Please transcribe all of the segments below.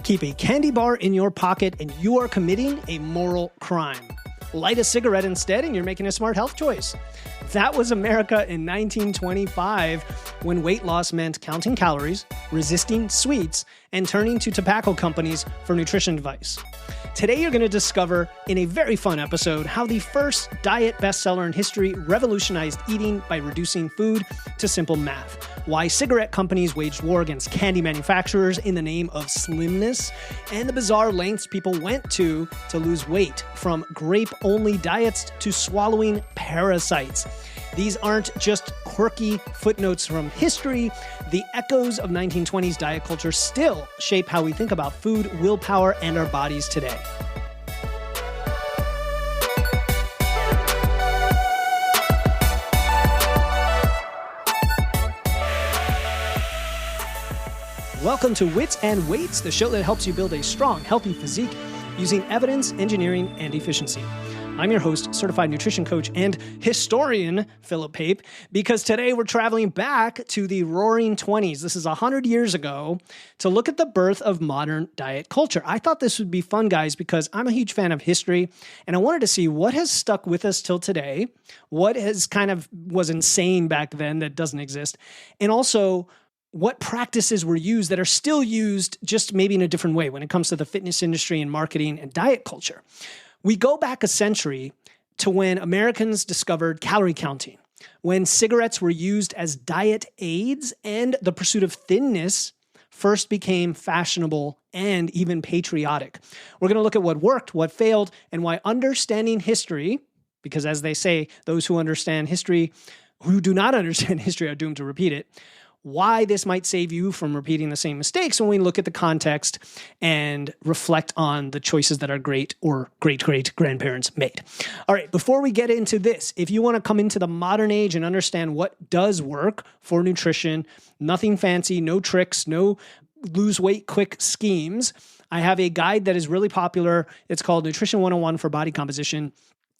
Keep a candy bar in your pocket and you are committing a moral crime. Light a cigarette instead and you're making a smart health choice. That was America in 1925 when weight loss meant counting calories, resisting sweets, and turning to tobacco companies for nutrition advice. Today you're going to discover in a very fun episode how the first diet bestseller in history revolutionized eating by reducing food to simple math, why cigarette companies waged war against candy manufacturers in the name of slimness, and the bizarre lengths people went to lose weight, from grape-only diets to swallowing parasites. These aren't just quirky footnotes from history. The echoes of 1920s diet culture still shape how we think about food, willpower, and our bodies today. Welcome to Wits and Weights, the show that helps you build a strong, healthy physique using evidence, engineering, and efficiency. I'm your host, certified nutrition coach and historian, Philip Pape, because today we're traveling back to the roaring 20s. This is 100 years ago to look at the birth of modern diet culture. I thought this would be fun, guys, because I'm a huge fan of history, and I wanted to see what has stuck with us till today, what has was insane back then that doesn't exist, and also what practices were used that are still used, just maybe in a different way when it comes to the fitness industry and marketing and diet culture. We go back a century to when Americans discovered calorie counting, when cigarettes were used as diet aids and the pursuit of thinness first became fashionable and even patriotic. We're going to look at what worked, what failed, and why understanding history, because as they say, those who do not understand history are doomed to repeat it, why this might save you from repeating the same mistakes when we look at the context and reflect on the choices that our great or great-great-grandparents made. All right, before we get into this, if you want to come into the modern age and understand what does work for nutrition, nothing fancy, no tricks, no lose weight quick schemes, I have a guide that is really popular. It's called Nutrition 101 for Body Composition.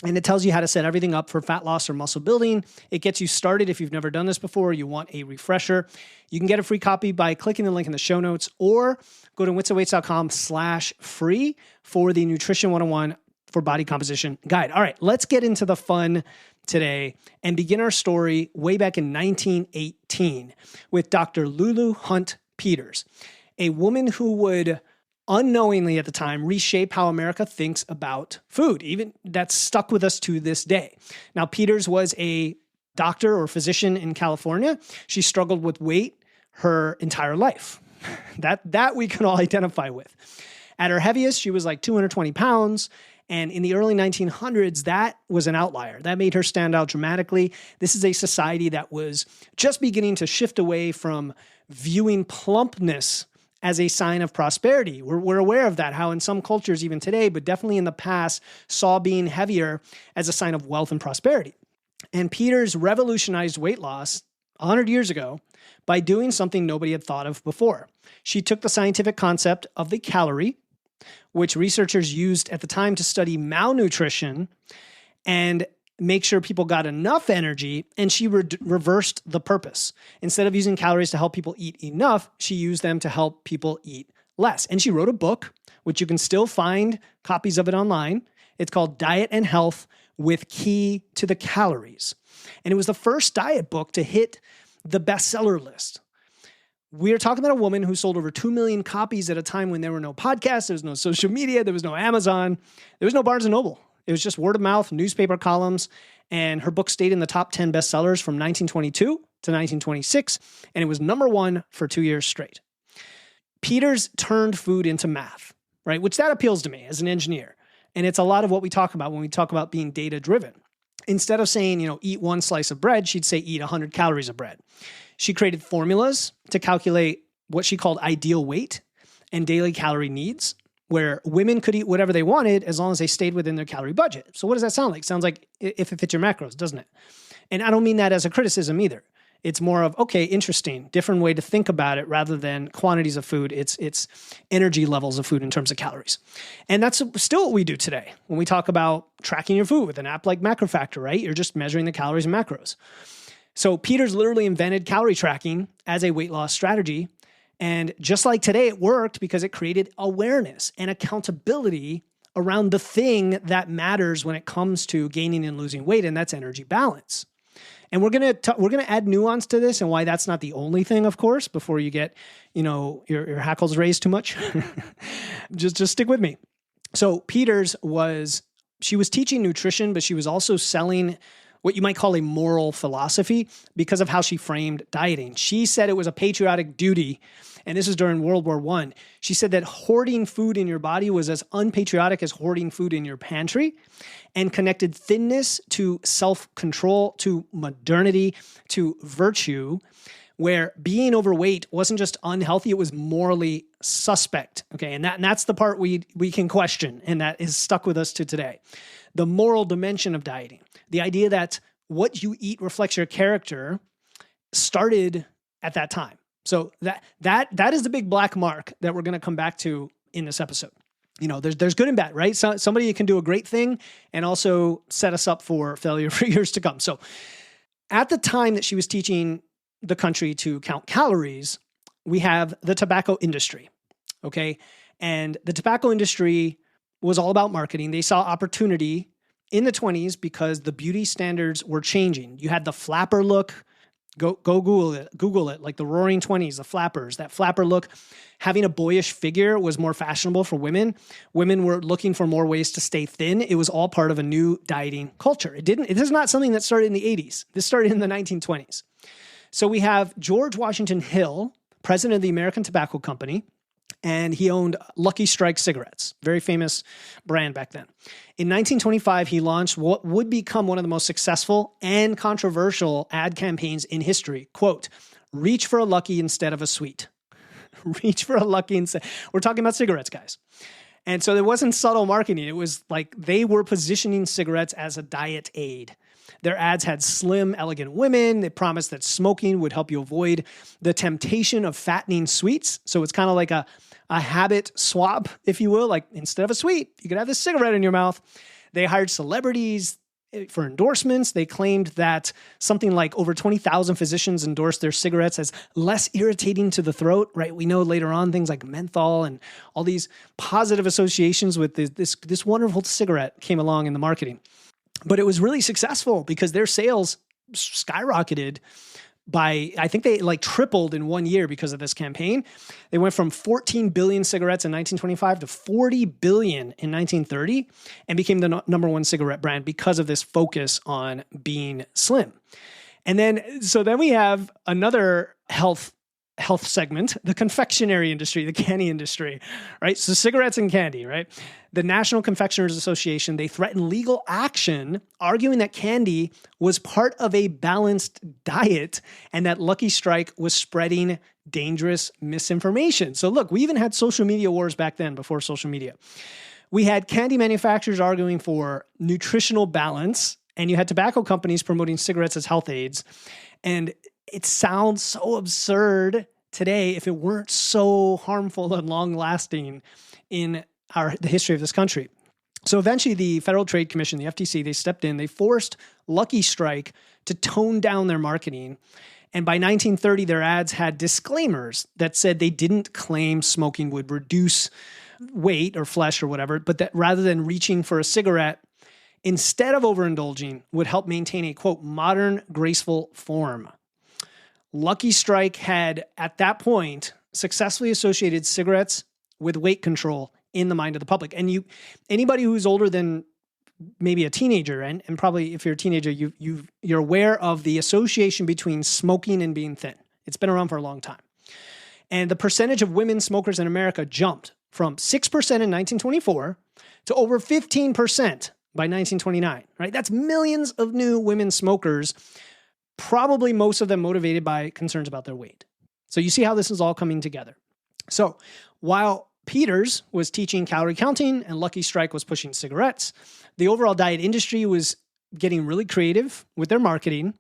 And it tells you how to set everything up for fat loss or muscle building. It gets you started if you've never done this before, you want a refresher. You can get a free copy by clicking the link in the show notes or go to witsandweights.com/free for the Nutrition 101 for Body Composition guide. All right, let's get into the fun today and begin our story way back in 1918 with Dr. Lulu Hunt Peters, a woman who would unknowingly at the time reshape how America thinks about food. Even that's stuck with us to this day. Now, Peters was a doctor or physician in California. She struggled with weight her entire life. That we can all identify with. At her heaviest, she was like 220 pounds. And in the early 1900s, that was an outlier. That made her stand out dramatically. This is a society that was just beginning to shift away from viewing plumpness as a sign of prosperity. We're aware of that, how in some cultures, even today, but definitely in the past, saw being heavier as a sign of wealth and prosperity. And Peters revolutionized weight loss 100 years ago by doing something nobody had thought of before. She took the scientific concept of the calorie, which researchers used at the time to study malnutrition and make sure people got enough energy, and she reversed the purpose. Instead of using calories to help people eat enough, she used them to help people eat less. And she wrote a book, which you can still find copies of it online. It's called Diet and Health with Key to the Calories. And it was the first diet book to hit the bestseller list. We're talking about a woman who sold over 2 million copies at a time when there were no podcasts, there was no social media, there was no Amazon, there was no Barnes & Noble. It was just word of mouth, newspaper columns, and her book stayed in the top 10 bestsellers from 1922 to 1926, and it was number one for 2 years straight. Peters turned food into math, right? Which that appeals to me as an engineer. And it's a lot of what we talk about when we talk about being data-driven. Instead of saying, eat one slice of bread, she'd say eat 100 calories of bread. She created formulas to calculate what she called ideal weight and daily calorie needs, where women could eat whatever they wanted as long as they stayed within their calorie budget. So what does that sound like? Sounds like if it fits your macros, doesn't it? And I don't mean that as a criticism either. It's more of, okay, interesting, different way to think about it rather than quantities of food. It's energy levels of food in terms of calories. And that's still what we do today when we talk about tracking your food with an app like MacroFactor, right? You're just measuring the calories and macros. So Peters literally invented calorie tracking as a weight loss strategy. And just like today, it worked because it created awareness and accountability around the thing that matters when it comes to gaining and losing weight, and that's energy balance. And we're gonna add nuance to this and why that's not the only thing, of course, before you get, your hackles raised too much. just stick with me. So she was teaching nutrition, but she was also selling what you might call a moral philosophy because of how she framed dieting. She said it was a patriotic duty, and this was during World War I. She said that hoarding food in your body was as unpatriotic as hoarding food in your pantry, and connected thinness to self-control, to modernity, to virtue, where being overweight wasn't just unhealthy, it was morally suspect. Okay, and that's the part we can question, and that is stuck with us to today. The moral dimension of dieting. The idea that what you eat reflects your character started at that time. So that is the big black mark that we're going to come back to in this episode. There's good and bad, right? So somebody can do a great thing and also set us up for failure for years to come. So at the time that she was teaching the country to count calories, we have the tobacco industry, okay? And the tobacco industry was all about marketing. They saw opportunity in the 20s because the beauty standards were changing. You had the flapper look. Go Google it, like the Roaring 20s, the flappers, that flapper look. Having a boyish figure was more fashionable for women. Women were looking for more ways to stay thin. It was all part of a new dieting culture. It is not something that started in the 80s. This started in the 1920s. So we have George Washington Hill, president of the American Tobacco Company, and he owned Lucky Strike cigarettes, very famous brand back then. In 1925, he launched what would become one of the most successful and controversial ad campaigns in history. Quote, "Reach for a Lucky instead of a sweet." Reach for a Lucky instead. We're talking about cigarettes, guys. And so there wasn't subtle marketing. It was like they were positioning cigarettes as a diet aid. Their ads had slim, elegant women. They promised that smoking would help you avoid the temptation of fattening sweets. So it's kind of like a habit swap, if you will. Like instead of a sweet, you could have this cigarette in your mouth. They hired celebrities for endorsements. They claimed that something like over 20,000 physicians endorsed their cigarettes as less irritating to the throat, right? We know later on things like menthol and all these positive associations with this wonderful cigarette came along in the marketing. But it was really successful because their sales skyrocketed by, I think they tripled in 1 year because of this campaign. They went from 14 billion cigarettes in 1925 to 40 billion in 1930 and became the number one cigarette brand because of this focus on being slim. And then we have another health segment, the confectionery industry, the candy industry, right? So cigarettes and candy, right? The National Confectioners Association, they threatened legal action, arguing that candy was part of a balanced diet and that Lucky Strike was spreading dangerous misinformation. So look, we even had social media wars back then before social media. We had candy manufacturers arguing for nutritional balance, and you had tobacco companies promoting cigarettes as health aids. And it sounds so absurd today if it weren't so harmful and long-lasting in the history of this country. So eventually the Federal Trade Commission, the FTC, they stepped in. They forced Lucky Strike to tone down their marketing. And by 1930, their ads had disclaimers that said they didn't claim smoking would reduce weight or flesh or whatever, but that rather than reaching for a cigarette, instead of overindulging, would help maintain a, quote, modern, graceful form. Lucky Strike had, at that point, successfully associated cigarettes with weight control in the mind of the public. And anybody who's older than maybe a teenager, and probably if you're a teenager, you're aware of the association between smoking and being thin. It's been around for a long time. And the percentage of women smokers in America jumped from 6% in 1924 to over 15% by 1929, right? That's millions of new women smokers, probably most of them motivated by concerns about their weight. So you see how this is all coming together. So while Peters was teaching calorie counting and Lucky Strike was pushing cigarettes, the overall diet industry was getting really creative with their marketing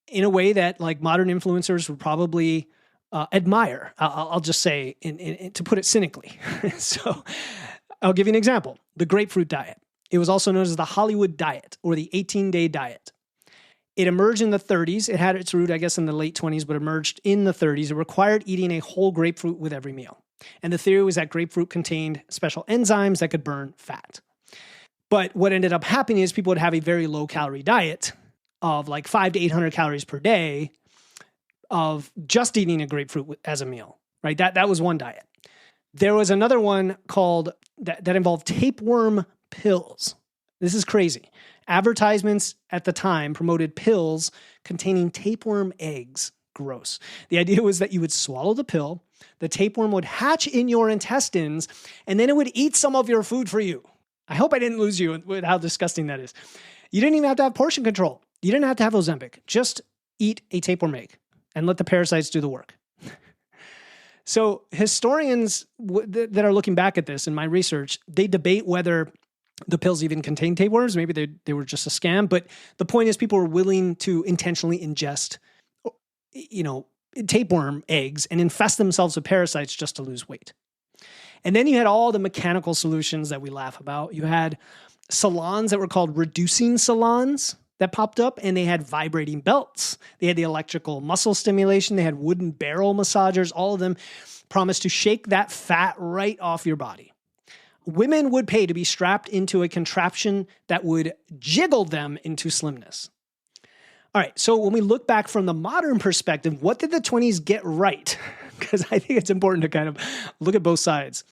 in a way that like modern influencers would probably admire. I'll just say, to put it cynically. So I'll give you an example. The grapefruit diet. It was also known as the Hollywood diet or the 18-day diet. It emerged in the 30s. It had its root, I guess, in the late 20s, but emerged in the 30s. It required eating a whole grapefruit with every meal. And the theory was that grapefruit contained special enzymes that could burn fat. But what ended up happening is people would have a very low-calorie diet of like 500 to 800 calories per day of just eating a grapefruit as a meal, right? That was one diet. There was another one called that involved tapeworm pills. This is crazy. Advertisements at the time promoted pills containing tapeworm eggs. Gross. The idea was that you would swallow the pill, the tapeworm would hatch in your intestines, and then it would eat some of your food for you. I hope I didn't lose you with how disgusting that is. You didn't even have to have portion control. You didn't have to have Ozempic. Just eat a tapeworm egg and let the parasites do the work. So historians that are looking back at this in my research, they debate whether the pills even contain tapeworms. Maybe they were just a scam. But the point is people were willing to intentionally ingest, tapeworm eggs and infest themselves with parasites just to lose weight. And then you had all the mechanical solutions that we laugh about. You had salons that were called reducing salons that popped up, and they had vibrating belts. They had the electrical muscle stimulation. They had wooden barrel massagers. All of them promised to shake that fat right off your body. Women would pay to be strapped into a contraption that would jiggle them into slimness. All right, so when we look back from the modern perspective, what did the 20s get right? Because I think it's important to kind of look at both sides.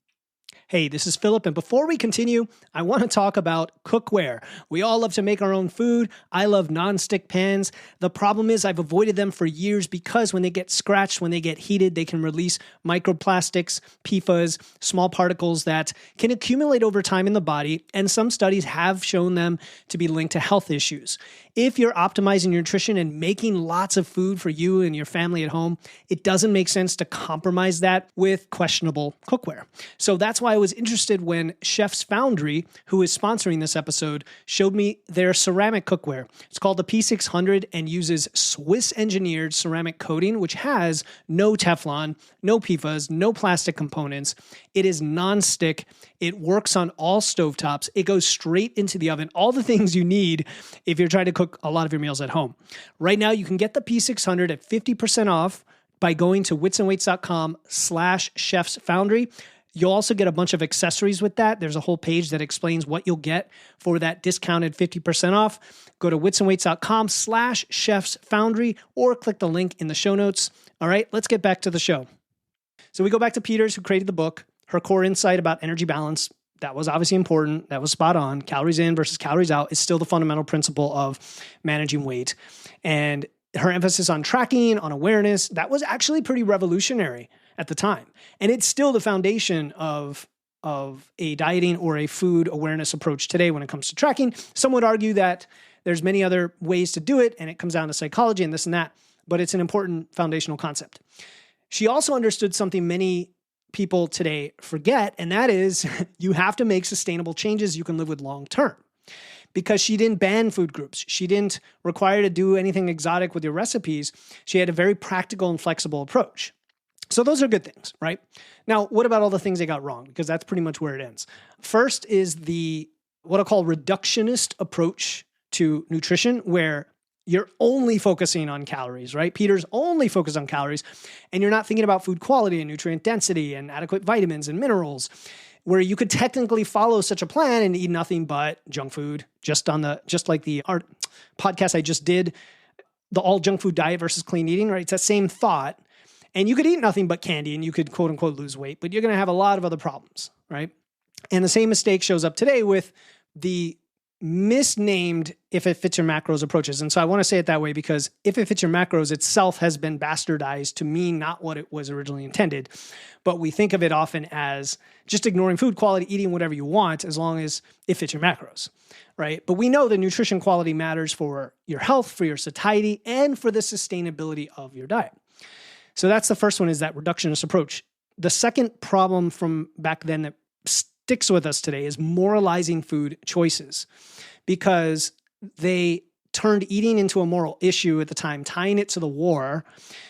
Hey, this is Philip, and before we continue, I want to talk about cookware. We all love to make our own food. I love non-stick pans. The problem is I've avoided them for years because when they get scratched, when they get heated, they can release microplastics, PFAS, small particles that can accumulate over time in the body, and some studies have shown them to be linked to health issues. If you're optimizing your nutrition and making lots of food for you and your family at home, it doesn't make sense to compromise that with questionable cookware. So that's why I was interested when Chef's Foundry, who is sponsoring this episode, showed me their ceramic cookware. It's called the P600 and uses Swiss-engineered ceramic coating, which has no Teflon, no PFAS, no plastic components. It is non-stick. It works on all stovetops. It goes straight into the oven. All the things you need if you're trying to cook a lot of your meals at home. Right now, you can get the P600 at 50% off by going to witsandweights.com/chefsfoundry. You'll also get a bunch of accessories with that. There's a whole page that explains what you'll get for that discounted 50% off. Go to witsandweights.com/chefsfoundry or click the link in the show notes. All right, let's get back to the show. So we go back to Peters, who created the book. Her core insight about energy balance, that was obviously important. That was spot on. Calories in versus calories out is still the fundamental principle of managing weight. And her emphasis on tracking, on awareness, that was actually pretty revolutionary at the time. And it's still the foundation of a dieting or a food awareness approach today when it comes to tracking. Some would argue that there's many other ways to do it, and it comes down to psychology and this and that, but it's an important foundational concept. She also understood something many people today forget, and that is you have to make sustainable changes you can live with long term. Because she didn't ban food groups. She didn't require you to do anything exotic with your recipes. She had a very practical and flexible approach. So those are good things, right? Now, what about all the things they got wrong? Because that's pretty much where it ends. First is what I call reductionist approach to nutrition, where you're only focusing on calories, right? Peters only focused on calories, and you're not thinking about food quality and nutrient density and adequate vitamins and minerals, where you could technically follow such a plan and eat nothing but junk food, just like the art podcast I just did, the all junk food diet versus clean eating, right? It's that same thought. And you could eat nothing but candy and you could quote unquote lose weight, but you're going to have a lot of other problems, right? And the same mistake shows up today with the misnamed if it fits your macros approaches. And so I want to say it that way because if it fits your macros itself has been bastardized to mean not what it was originally intended. But we think of it often as just ignoring food quality, eating whatever you want as long as it fits your macros, right? But we know that nutrition quality matters for your health, for your satiety, and for the sustainability of your diet. So that's the first one, is that reductionist approach. The second problem from back then that sticks with us today is moralizing food choices, because they turned eating into a moral issue at the time, tying it to the war,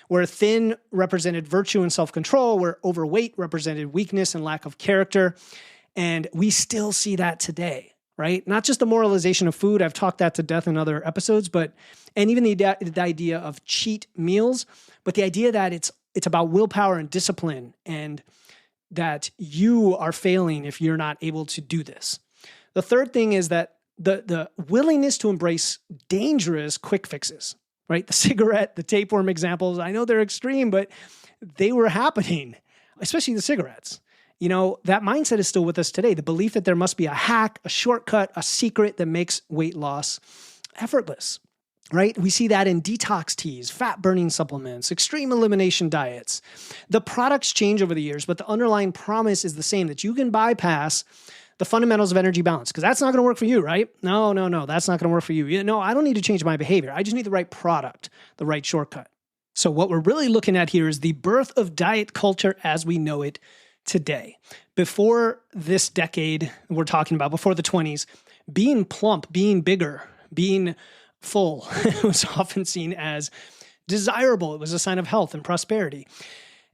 where thin represented virtue and self-control, where overweight represented weakness and lack of character. And we still see that today. right? Not just the moralization of food. I've talked that to death in other episodes, and even the idea of cheat meals, but the idea that it's about willpower and discipline, and that you are failing if you're not able to do this. The third thing is that the willingness to embrace dangerous quick fixes, right? The cigarette, the tapeworm examples, I know they're extreme, but they were happening, especially the cigarettes. That mindset is still with us today. The belief that there must be a hack, a shortcut, a secret that makes weight loss effortless, right? We see that in detox teas, fat-burning supplements, extreme elimination diets. The products change over the years, but the underlying promise is the same, that you can bypass the fundamentals of energy balance, because that's not going to work for you, right? No, that's not going to work for you. No, I don't need to change my behavior. I just need the right product, the right shortcut. So what we're really looking at here is the birth of diet culture as we know it today. Before this decade we're talking about, before the 20s, being plump, being bigger, being full was often seen as desirable. It was a sign of health and prosperity.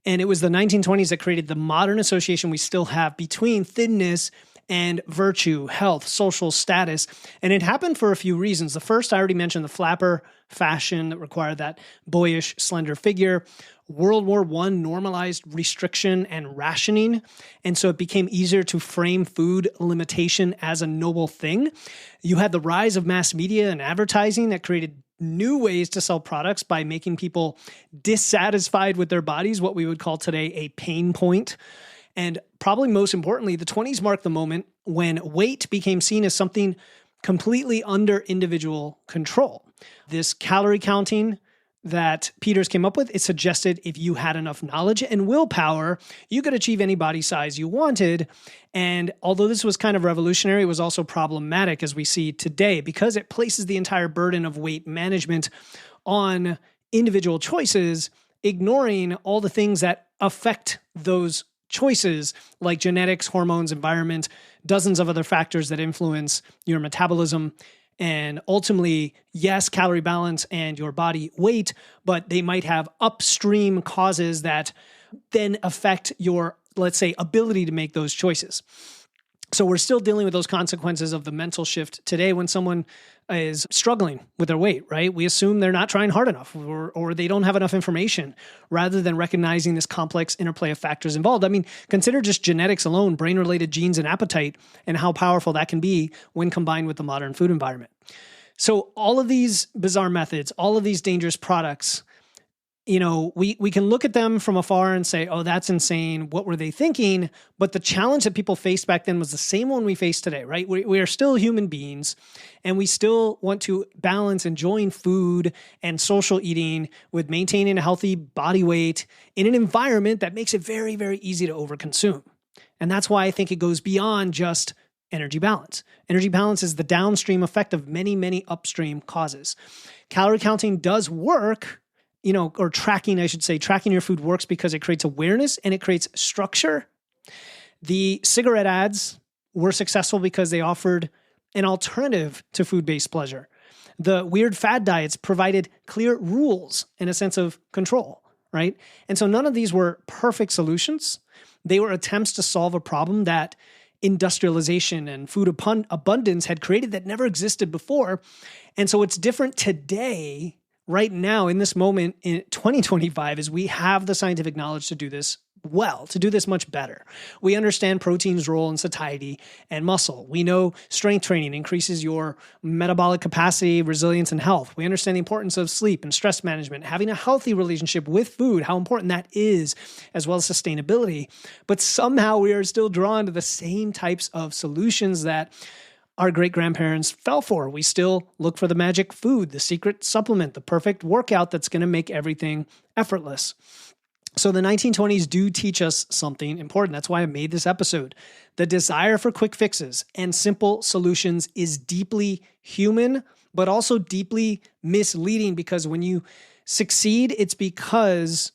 And it was the 1920s that created the modern association we still have between thinness and virtue, health, social status. And it happened for a few reasons. The first, I already mentioned, the flapper fashion that required that boyish, slender figure. World War I normalized restriction and rationing, and so it became easier to frame food limitation as a noble thing. You had the rise of mass media and advertising that created new ways to sell products by making people dissatisfied with their bodies, what we would call today a pain point. And probably most importantly, the 20s marked the moment when weight became seen as something completely under individual control. This calorie counting that Peters came up with, it suggested if you had enough knowledge and willpower, you could achieve any body size you wanted. And although this was kind of revolutionary, it was also problematic, as we see today, because it places the entire burden of weight management on individual choices, ignoring all the things that affect those choices, like genetics, hormones, environment, dozens of other factors that influence your metabolism. And ultimately, yes, calorie balance and your body weight, but they might have upstream causes that then affect your, let's say, ability to make those choices. So we're still dealing with those consequences of the mental shift today when someone is struggling with their weight, right? We assume they're not trying hard enough or they don't have enough information, rather than recognizing this complex interplay of factors involved. I mean, consider just genetics alone, brain-related genes and appetite, and how powerful that can be when combined with the modern food environment. So all of these bizarre methods, all of these dangerous products, we can look at them from afar and say, oh, that's insane. What were they thinking? But the challenge that people faced back then was the same one we face today, right? We are still human beings, and we still want to balance enjoying food and social eating with maintaining a healthy body weight in an environment that makes it very, very easy to overconsume. And that's why I think it goes beyond just energy balance. Energy balance is the downstream effect of many, many upstream causes. Calorie counting does work, or tracking, I should say. Tracking your food works because it creates awareness and it creates structure. The cigarette ads were successful because they offered an alternative to food-based pleasure. The weird fad diets provided clear rules and a sense of control, right? And so none of these were perfect solutions. They were attempts to solve a problem that industrialization and food abundance had created that never existed before. And so what's different today, right now, in this moment in 2025, is we have the scientific knowledge to do this well, to do this much better. We understand protein's role in satiety and muscle. We know strength training increases your metabolic capacity, resilience, and health. We understand the importance of sleep and stress management, having a healthy relationship with food, how important that is, as well as sustainability. But somehow we are still drawn to the same types of solutions that our great-grandparents fell for. We still look for the magic food, the secret supplement, the perfect workout that's going to make everything effortless. So the 1920s do teach us something important. That's why I made this episode. The desire for quick fixes and simple solutions is deeply human, but also deeply misleading, because when you succeed, it's because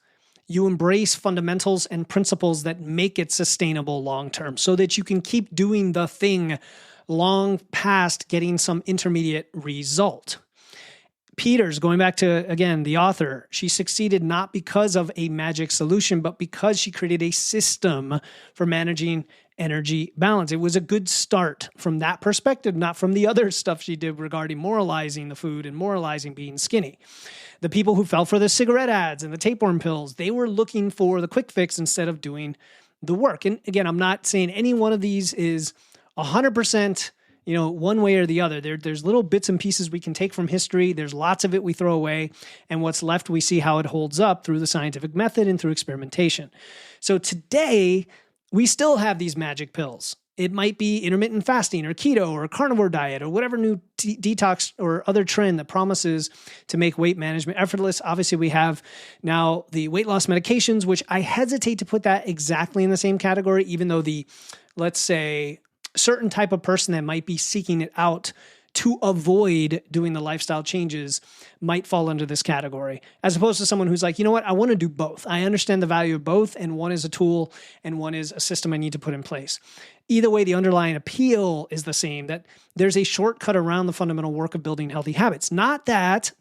you embrace fundamentals and principles that make it sustainable long-term so that you can keep doing the thing long past getting some intermediate result. Peters, going back to, again, the author, she succeeded not because of a magic solution, but because she created a system for managing energy balance. It was a good start from that perspective, not from the other stuff she did regarding moralizing the food and moralizing being skinny. The people who fell for the cigarette ads and the tapeworm pills, they were looking for the quick fix instead of doing the work. And again, I'm not saying any one of these is 100%, one way or the other. There's little bits and pieces we can take from history. There's lots of it we throw away. And what's left, we see how it holds up through the scientific method and through experimentation. So today, we still have these magic pills. It might be intermittent fasting or keto or a carnivore diet or whatever new detox or other trend that promises to make weight management effortless. Obviously, we have now the weight loss medications, which I hesitate to put that exactly in the same category, even though let's say, certain type of person that might be seeking it out to avoid doing the lifestyle changes might fall under this category, as opposed to someone who's like, you know what, I want to do both. I understand the value of both, and one is a tool and one is a system I need to put in place. Either way, the underlying appeal is the same, that there's a shortcut around the fundamental work of building healthy habits. Not that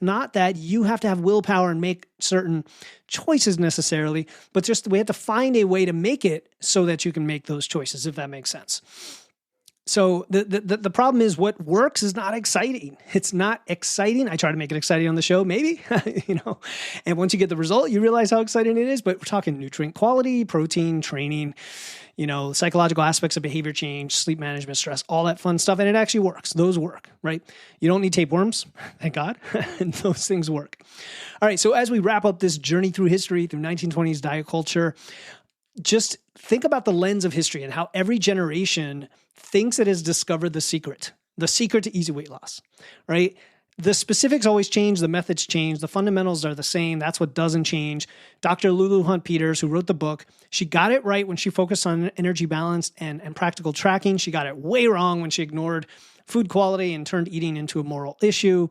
you have to have willpower and make certain choices necessarily, but just we have to find a way to make it so that you can make those choices, if that makes sense. So the problem is what works is not exciting. It's not exciting. I try to make it exciting on the show, maybe, and once you get the result, you realize how exciting it is. But we're talking nutrient quality, protein, training, psychological aspects of behavior change, sleep management, stress, all that fun stuff. And it actually works. Those work, right? You don't need tapeworms, thank God. And those things work. All right. So as we wrap up this journey through history, through 1920s diet culture, just think about the lens of history and how every generation thinks it has discovered the secret to easy weight loss, right? The specifics always change. The methods change. The fundamentals are the same. That's what doesn't change. Dr. Lulu Hunt Peters, who wrote the book, she got it right when she focused on energy balance and practical tracking. She got it way wrong when she ignored food quality and turned eating into a moral issue.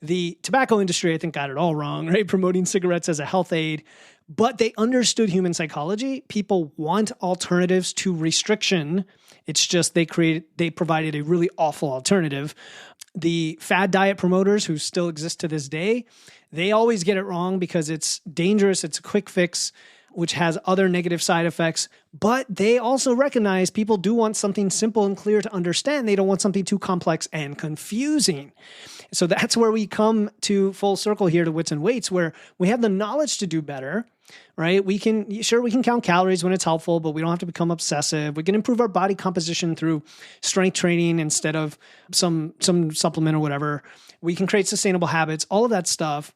The tobacco industry, I think, got it all wrong, right? Promoting cigarettes as a health aid. But they understood human psychology. People want alternatives to restriction. It's just they provided a really awful alternative. The fad diet promoters, who still exist to this day, they always get it wrong because it's dangerous. It's a quick fix, which has other negative side effects. But they also recognize people do want something simple and clear to understand. They don't want something too complex and confusing. So that's where we come to full circle here to Wits and Weights, where we have the knowledge to do better, right? We can count calories when it's helpful, but we don't have to become obsessive. We can improve our body composition through strength training instead of some supplement or whatever. We can create sustainable habits, all of that stuff.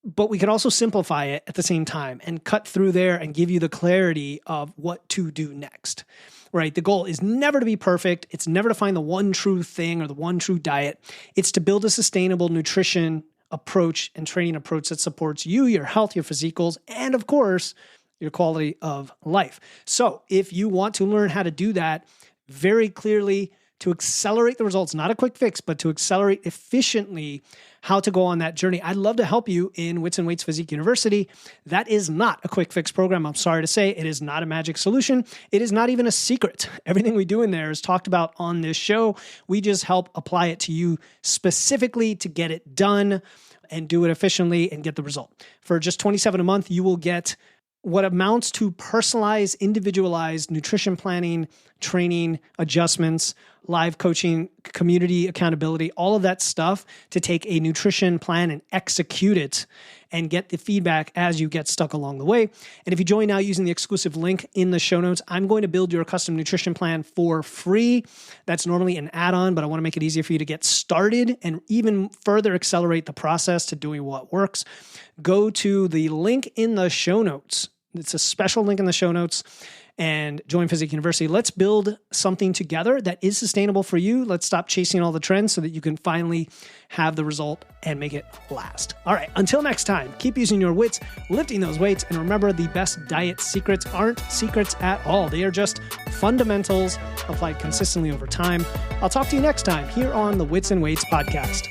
But we can also simplify it at the same time and cut through there and give you the clarity of what to do next, right? The goal is never to be perfect. It's never to find the one true thing or the one true diet. It's to build a sustainable nutrition approach and training approach that supports you, your health, your physique goals, and of course, your quality of life. So if you want to learn how to do that very clearly, to accelerate the results, not a quick fix, but to accelerate efficiently how to go on that journey, I'd love to help you in Wits and Weights Physique University. That is not a quick fix program. I'm sorry to say, it is not a magic solution. It is not even a secret. Everything we do in there is talked about on this show. We just help apply it to you specifically to get it done and do it efficiently and get the result. For just $27 a month, you will get what amounts to personalized, individualized nutrition planning, training, adjustments, live coaching, community accountability, all of that stuff to take a nutrition plan and execute it and get the feedback as you get stuck along the way. And if you join now using the exclusive link in the show notes, I'm going to build your custom nutrition plan for free. That's normally an add-on, but I want to make it easier for you to get started and even further accelerate the process to doing what works. Go to the link in the show notes. It's a special link in the show notes and join Physique University. Let's build something together that is sustainable for you. Let's stop chasing all the trends so that you can finally have the result and make it last. All right, until next time, keep using your wits, lifting those weights, and remember, the best diet secrets aren't secrets at all. They are just fundamentals applied consistently over time. I'll talk to you next time here on the Wits and Weights podcast.